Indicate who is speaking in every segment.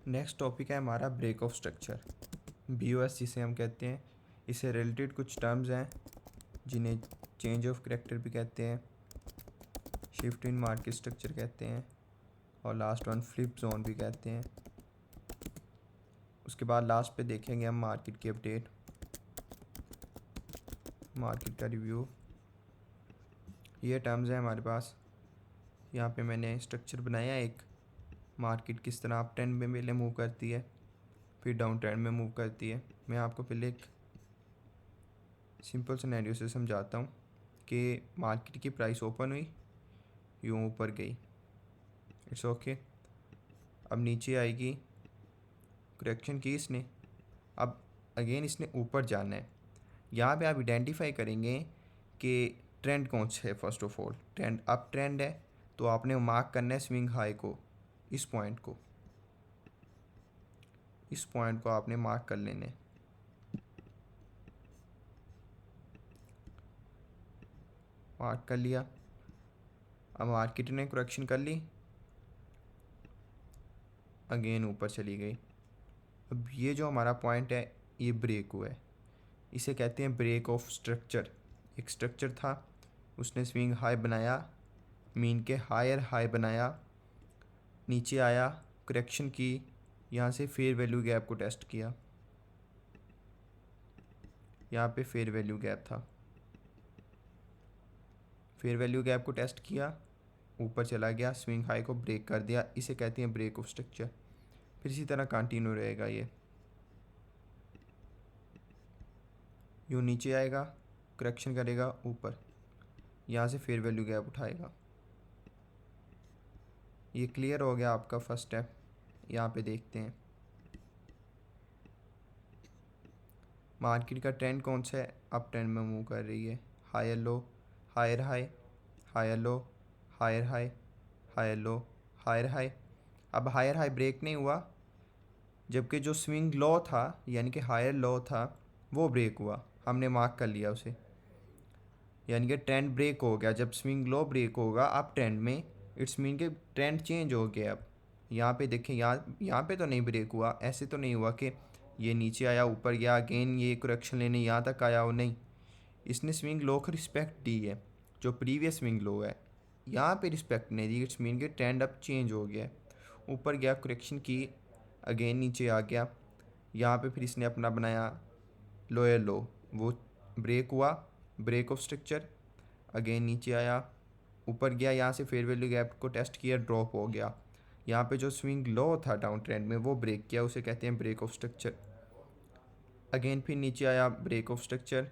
Speaker 1: Next topic है हमारा break of structure, BOS जिसे हम कहते हैं। इससे रिलेटेड कुछ टर्म्स हैं जिन्हें चेंज ऑफ करैक्टर भी कहते हैं, शिफ्ट इन मार्केट स्ट्रक्चर कहते हैं, और लास्ट वन फ्लिप जोन भी कहते हैं। उसके बाद लास्ट पे देखेंगे हम मार्केट की अपडेट, मार्केट का रिव्यू। ये टर्म्स हैं हमारे पास। यहाँ पे मैंने स्ट्रक्चर बनाया एक, मार्केट किस तरह अप ट्रेंड में पहले मूव करती है फिर डाउन ट्रेंड में मूव करती है। मैं आपको पहले एक सिंपल सिनेरियो से समझाता हूँ कि मार्केट की प्राइस ओपन हुई, यूँ ऊपर गई, इट्स ओके। अब नीचे आएगी, करेक्शन की इसने, अब अगेन इसने ऊपर जाना है। यहाँ पे आप आइडेंटिफाई करेंगे कि ट्रेंड कौन सा है। First of all trend up trend है, तो आपने मार्क करना है स्विंग हाई को, इस पॉइंट को, इस पॉइंट को आपने मार्क कर लेने। मार्क कर लिया। अब मार्केट ने करेक्शन कर ली, अगेन ऊपर चली गई। अब ये जो हमारा पॉइंट है ये ब्रेक हुआ है, इसे कहते हैं ब्रेक ऑफ स्ट्रक्चर। एक स्ट्रक्चर था, उसने स्विंग हाई बनाया, मीन के हायर हाई बनाया, नीचे आया, करेक्शन की, यहाँ से फेयर वैल्यू गैप को टेस्ट किया। यहाँ पे फेयर वैल्यू गैप था, फेयर वैल्यू गैप को टेस्ट किया, ऊपर चला गया, स्विंग हाई को ब्रेक कर दिया, इसे कहते हैं ब्रेक ऑफ स्ट्रक्चर। फिर इसी तरह कंटिन्यू रहेगा, ये यूँ नीचे आएगा, करेक्शन करेगा ऊपर, यहाँ से फेयर वैल्यू गैप उठाएगा। ये क्लियर हो गया आपका फर्स्ट स्टेप। यहाँ पे देखते हैं मार्केट का ट्रेंड कौन सा है, अप ट्रेंड में मूव कर रही है। Higher low, higher high, higher low, higher high, higher low, higher high. अब हायर हाई ब्रेक नहीं हुआ, जबकि जो स्विंग लो था यानी कि हायर लो था वो ब्रेक हुआ, हमने मार्क कर लिया उसे, यानी कि ट्रेंड ब्रेक हो गया। जब स्विंग लो ब्रेक होगा अप ट्रेंड में, इट्स मीन कि ट्रेंड चेंज हो गया। अब यहाँ पे देखें, यहाँ पे तो नहीं ब्रेक हुआ, ऐसे तो नहीं हुआ कि ये नीचे आया ऊपर गया अगेन ये करेक्शन लेने यहाँ तक आया हो, नहीं, इसने स्विंग लो को रिस्पेक्ट दी है। जो प्रीवियस स्विंग लो है यहाँ पे रिस्पेक्ट नहीं दी, इट्स मीन कि ट्रेंड अब चेंज हो गया, ऊपर गया, करेक्शन की, अगेन नीचे आ गया। यहाँ पे फिर इसने अपना बनाया लोअर लो, वो ब्रेक हुआ, ब्रेक ऑफ स्ट्रक्चर, अगेन नीचे आया, ऊपर गया, यहाँ से फेयर वैल्यू गैप को टेस्ट किया, ड्रॉप हो गया। यहाँ पे जो स्विंग लो था डाउन ट्रेंड में वो ब्रेक किया, उसे कहते हैं ब्रेक ऑफ स्ट्रक्चर। अगेन फिर नीचे आया, ब्रेक ऑफ स्ट्रक्चर,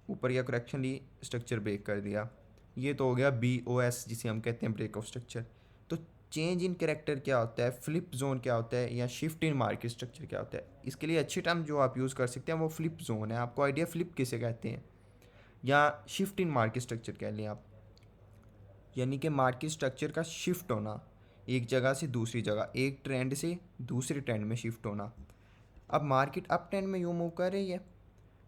Speaker 1: ऊपर गया, करेक्शन ली, स्ट्रक्चर ब्रेक कर दिया। ये तो हो गया BOS जिसे हम कहते हैं ब्रेक ऑफ स्ट्रक्चर। तो चेंज इन कैरेक्टर क्या होता है, फ्लिप जोन क्या होता है, या शिफ्ट इन मार्केट स्ट्रक्चर क्या होता है, इसके लिए अच्छी टर्म जो आप यूज़ कर सकते हैं वो फ्लिप जोन है। आपको आइडिया फ्लिप किसे कहते हैं, या शिफ्ट इन मार्केट स्ट्रक्चर कह लें आप, यानी कि मार्केट स्ट्रक्चर का शिफ्ट होना, एक जगह से दूसरी जगह, एक ट्रेंड से दूसरे ट्रेंड में शिफ्ट होना। अब मार्केट अप ट्रेंड में यूँ मूव कर रही है,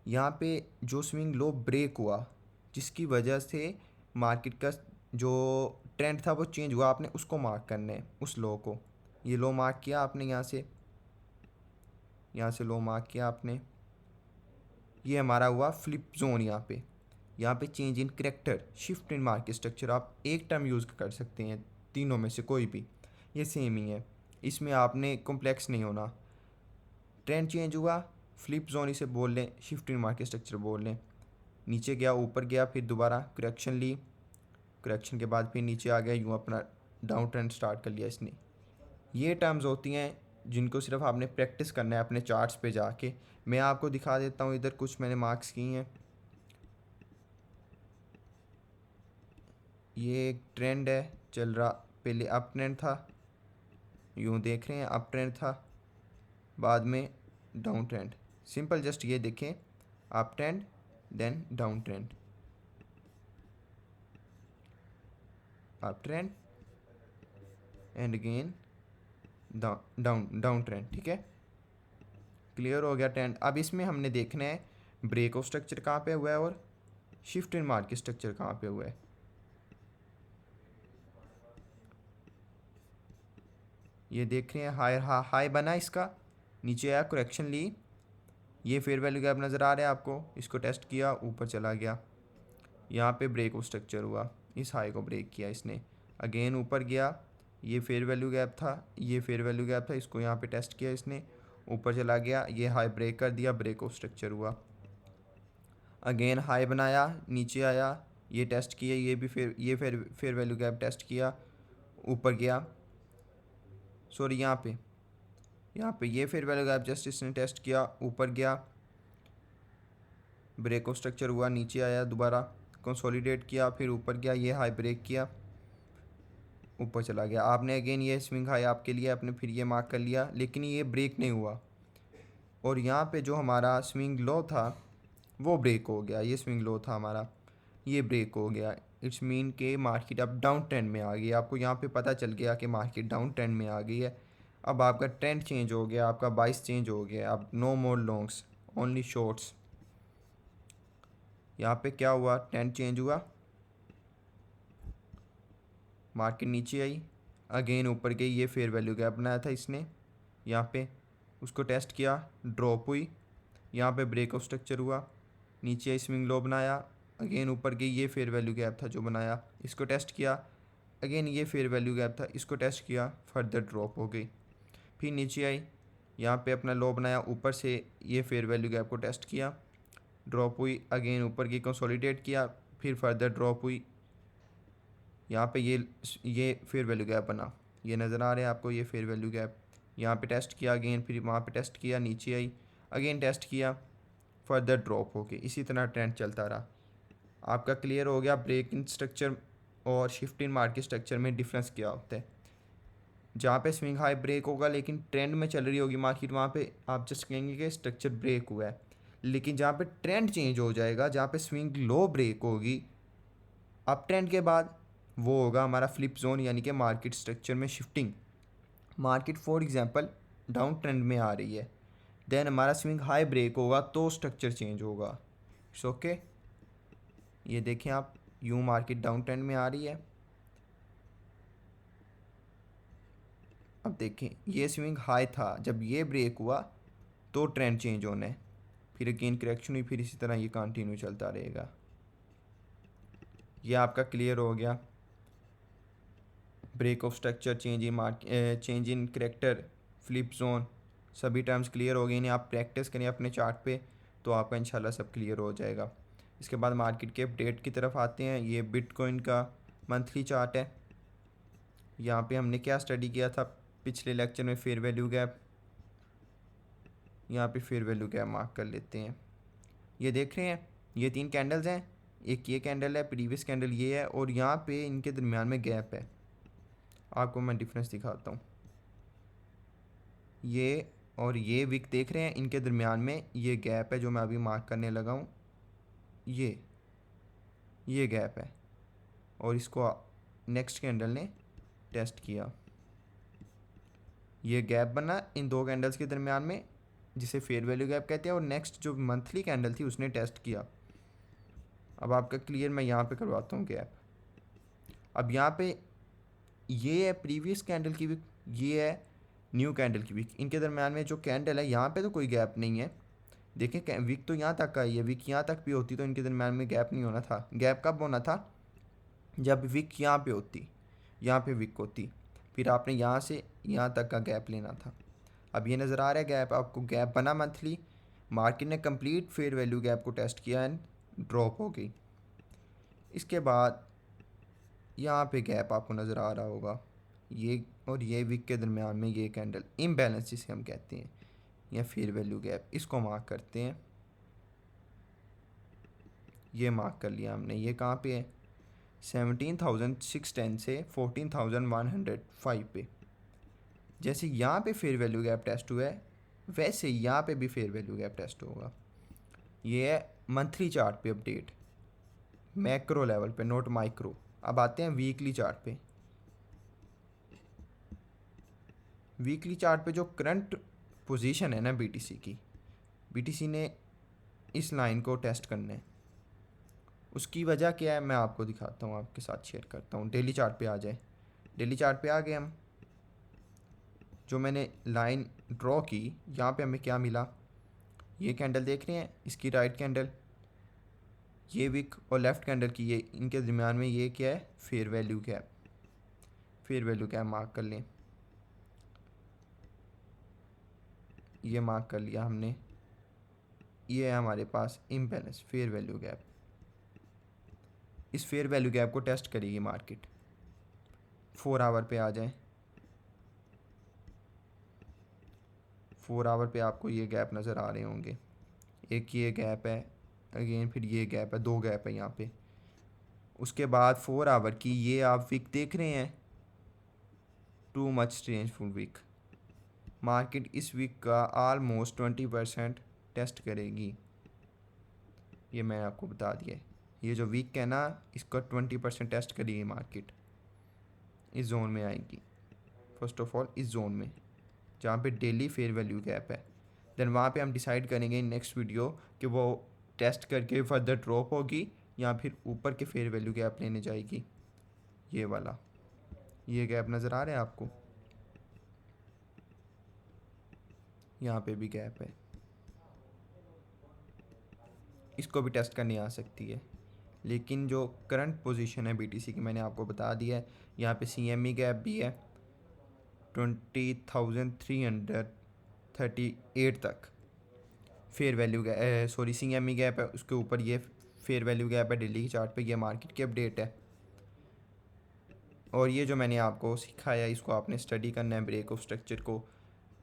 Speaker 1: यहाँ पे जो स्विंग लो ब्रेक हुआ जिसकी वजह से मार्केट का जो ट्रेंड था वो चेंज हुआ, आपने उसको मार्क करना है, उस लो को। ये लो मार्क किया आपने, यहाँ से लो मार्क किया आपने, ये हमारा हुआ फ्लिप जोन। यहाँ पे change in character, shift in market structure, आप एक टर्म यूज़ कर सकते हैं, तीनों में से कोई भी, ये सेम ही है, इसमें आपने कॉम्प्लेक्स नहीं होना। ट्रेंड चेंज हुआ, फ्लिप जोन इसे बोल लें, शिफ्ट इन मार्केट स्ट्रक्चर बोल लें। नीचे गया, ऊपर गया, फिर दोबारा करेक्शन ली, करेक्शन के बाद फिर नीचे आ गया, यूँ अपना डाउन ट्रेंड स्टार्ट कर लिया इसने। ये टर्म्स होती हैं जिनको सिर्फ आपने प्रैक्टिस करना है अपने चार्ट्स पे जाके। मैं आपको दिखा देता हूँ, इधर कुछ मैंने मार्क्स किए हैं। ये एक ट्रेंड है चल रहा, पहले अप ट्रेंड था, यूँ देख रहे हैं अप ट्रेंड था, बाद में डाउन ट्रेंड। सिंपल जस्ट ये देखें, up trend then down trend, up trend and again down trend. ठीक है, क्लियर हो गया ट्रेंड। अब इसमें हमने देखना है ब्रेक ऑफ स्ट्रक्चर कहाँ पे हुआ है और शिफ्ट इन मार्केट स्ट्रक्चर कहाँ पे हुआ है। ये देख रहे हैं हायर हाई बना इसका, नीचे आया करेक्शन ली, ये फेयर वैल्यू गैप नज़र आ रहा है आपको, इसको टेस्ट किया ऊपर चला गया, यहाँ पे ब्रेक ऑफ स्ट्रक्चर हुआ, इस हाई को ब्रेक किया इसने, अगेन ऊपर गया, ये फेयर वैल्यू गैप था, ये फेयर वैल्यू गैप था, इसको यहाँ पे टेस्ट किया इसने, ऊपर चला गया, ये हाई ब्रेक कर दिया, ब्रेक ऑफ स्ट्रक्चर हुआ, अगेन हाई बनाया, नीचे आया, ये टेस्ट किया, ये भी फेयर वैल्यू गैप टेस्ट किया, ऊपर गया, सॉरी यहाँ पे ये फेयर वैल्यू गैप जस्ट इसने टेस्ट किया, ऊपर गया, ब्रेक ऑफ स्ट्रक्चर हुआ, नीचे आया, दोबारा कंसोलिडेट किया, फिर ऊपर गया, ये हाई ब्रेक किया, ऊपर चला गया। आपने अगेन ये स्विंग हाई आपके लिए आपने फिर ये मार्क कर लिया, लेकिन ये ब्रेक नहीं हुआ, और यहाँ पे जो हमारा स्विंग लो था वो ब्रेक हो गया, ये स्विंग लो था हमारा, ये ब्रेक हो गया। इट्स मीन के मार्केट अब डाउन ट्रेंड में आ गई, आपको यहाँ पे पता चल गया कि मार्केट डाउन ट्रेंड में आ गई है। अब आपका ट्रेंड चेंज हो गया, आपका बाइस चेंज हो गया, अब नो मोर लॉन्ग्स ओनली शॉर्ट्स। यहाँ पे क्या हुआ, ट्रेंड चेंज हुआ, मार्केट नीचे आई, अगेन ऊपर गई, ये फेयर वैल्यू गैप बनाया था इसने, यहाँ पे उसको टेस्ट किया, ड्रॉप हुई, यहाँ पे ब्रेक ऑफ स्ट्रक्चर हुआ, नीचे स्विंग लो बनाया, अगेन ऊपर गई, ये फेयर वैल्यू गैप था जो बनाया, इसको टेस्ट किया, अगेन ये फेयर वैल्यू गैप था, इसको टेस्ट किया, फर्दर ड्रॉप हो गई, फिर नीचे आई, यहाँ पे अपना लो बनाया, ऊपर से ये फेयर वैल्यू गैप को टेस्ट किया, ड्रॉप हुई, अगेन ऊपर की कंसोलिडेट किया, फिर फर्दर ड्रॉप हुई, यहाँ पे ये फेयर वैल्यू गैप बना, ये नज़र आ रहा है आपको, ये फेयर वैल्यू गैप, यहाँ पे टेस्ट किया अगेन, फिर वहाँ पे टेस्ट किया, नीचे आई, अगेन टेस्ट किया, फर्दर ड्रॉप हो गई, इसी तरह ट्रेंड चलता रहा। आपका क्लियर हो गया ब्रेक इन स्ट्रक्चर और शिफ्ट इन मार्केट स्ट्रक्चर में डिफरेंस क्या होता है। जहाँ पे स्विंग हाई ब्रेक होगा लेकिन ट्रेंड में चल रही होगी मार्केट, वहाँ पे आप जस्ट कहेंगे कि स्ट्रक्चर ब्रेक हुआ है, लेकिन जहाँ पे ट्रेंड चेंज हो जाएगा, जहाँ पे स्विंग लो ब्रेक होगी अप ट्रेंड के बाद, वो होगा हमारा फ्लिप जोन, यानी कि मार्केट स्ट्रक्चर में shifting. Market for example down trend में आ रही है, देन हमारा स्विंग हाई ब्रेक होगा तो स्ट्रक्चर चेंज होगा। इट्स ओके, ये देखें आप, यूँ मार्केट डाउन ट्रेंड में आ रही है, अब देखें ये स्विंग हाई था, जब ये ब्रेक हुआ तो ट्रेंड चेंज होना है, फिर अगेन करेक्शन हुई, फिर इसी तरह ये कंटिन्यू चलता रहेगा। ये आपका क्लियर हो गया, break of structure, change in character, flip zone, सभी टर्म्स क्लियर हो गए। इन्हें आप प्रैक्टिस करें अपने चार्ट पे तो आपका इंशाल्लाह सब क्लियर हो जाएगा। इसके बाद मार्केट के अपडेट की तरफ आते हैं। ये बिटकॉइन का मंथली चार्ट है। यहाँ पे हमने क्या स्टडी किया था पिछले लेक्चर में, फेयर वैल्यू गैप, यहाँ पे फेयर वैल्यू गैप मार्क कर लेते हैं। ये देख रहे हैं, ये 3 कैंडल्स हैं, एक ये कैंडल है, प्रीवियस कैंडल ये है, और यहाँ पे इनके दरमियान में गैप है। आपको मैं डिफरेंस दिखाता हूँ, ये और ये विक देख रहे हैं, इनके दरमियान में ये गैप है जो मैं अभी मार्क करने लगा हूँ, ये गैप है, और इसको नेक्स्ट कैंडल ने टेस्ट किया, ये गैप बना इन 2 कैंडल्स के दरमियान में जिसे फेयर वैल्यू गैप कहते हैं, और नेक्स्ट जो मंथली कैंडल थी उसने टेस्ट किया। अब आपका क्लियर मैं यहाँ पे करवाता हूँ गैप। अब यहाँ पे ये है प्रीवियस कैंडल की विक, ये है न्यू कैंडल की विक, इनके दरमियान में जो कैंडल है यहाँ पे तो कोई गैप नहीं है। देखें विक तो यहाँ तक आई है, विक यहाँ तक भी होती तो इनके दरमियान में गैप नहीं होना था। गैप कब होना था, जब विक यहाँ पे होती, यहाँ पे विक होती, फिर आपने यहाँ से यहाँ तक का गैप लेना था। अब ये नज़र आ रहा है गैप, आपको गैप बना मंथली, मार्केट ने कंप्लीट फेयर वैल्यू गैप को टेस्ट किया एंड ड्रॉप हो गई। इसके बाद यहाँ पे गैप आपको नज़र आ रहा होगा, ये और ये विक के दरमियान में ये कैंडल इम्बैलेंस जिसे हम कहते हैं, या फेयर वैल्यू गैप, इसको मार्क करते हैं। ये मार्क कर लिया हमने, ये कहाँ पे है, 17,610 से 14,105 पे। जैसे यहाँ पे फेयर वैल्यू गैप टेस्ट हुआ है वैसे यहाँ पे भी फेयर वैल्यू गैप टेस्ट होगा। ये है मंथली चार्ट पे अपडेट, मैक्रो लेवल पे, नोट माइक्रो। अब आते हैं वीकली चार्ट पे। वीकली चार्ट पे जो करंट पोजीशन है ना बीटीसी की, बीटीसी ने इस लाइन को टेस्ट करना है, उसकी वजह क्या है मैं आपको दिखाता हूँ, आपके साथ शेयर करता हूँ। डेली चार्ट पे आ जाए, डेली चार्ट पे आ गए हम। जो मैंने लाइन ड्रॉ की, यहाँ पे हमें क्या मिला, ये कैंडल देख रहे हैं, इसकी राइट कैंडल, ये विक और लेफ़्ट कैंडल की, ये इनके दरमियान में ये क्या है, fair value gap. Fair value gap mark कर लें, ये मार्क कर लिया हमने। ये है हमारे पास इम्बैलेंस फेयर वैल्यू गैप। इस फेयर वैल्यू गैप को टेस्ट करेगी मार्केट। 4 आवर पे आ जाएं। 4 आवर पे आपको ये गैप नज़र आ रहे होंगे। एक ये गैप है, अगेन फिर ये गैप है, 2 गैप है यहाँ पे। उसके बाद 4 आवर की ये आप विक देख रहे हैं, टू मच स्ट्रेंजफुल विक। मार्केट इस वीक का आलमोस्ट 20% टेस्ट करेगी, ये मैंने आपको बता दिया है। ये जो वीक है ना, इसका 20% टेस्ट करेगी मार्केट, इस जोन में आएगी। फर्स्ट ऑफ ऑल इस जोन में जहाँ पे डेली फेयर वैल्यू गैप है, देन वहाँ पे हम डिसाइड करेंगे इन नेक्स्ट वीडियो कि वो टेस्ट करके फर्दर ड्रॉप होगी या फिर ऊपर के फेयर वैल्यू गैप लेने जाएगी। ये वाला, ये गैप नज़र आ रहा है आपको, यहाँ पे भी गैप है, इसको भी टेस्ट करनी आ सकती है। लेकिन जो करंट पोजीशन है बीटीसी की मैंने आपको बता दिया है। यहाँ पे CME गैप भी है 20,338 तक fair value gap, sorry CME gap है, उसके ऊपर ये फेयर वैल्यू गैप है डेली की चार्ट पे। ये मार्केट की अपडेट है और ये जो मैंने आपको सिखाया इसको आपने स्टडी करना है। ब्रेक ऑफ स्ट्रक्चर को,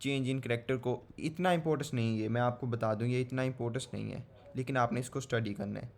Speaker 1: चेंज इन करैक्टर को, इतना इंपॉर्टेंस नहीं है, मैं आपको बता दूँ ये इतना इंपॉर्टेंस नहीं है, लेकिन आपने इसको स्टडी करना है।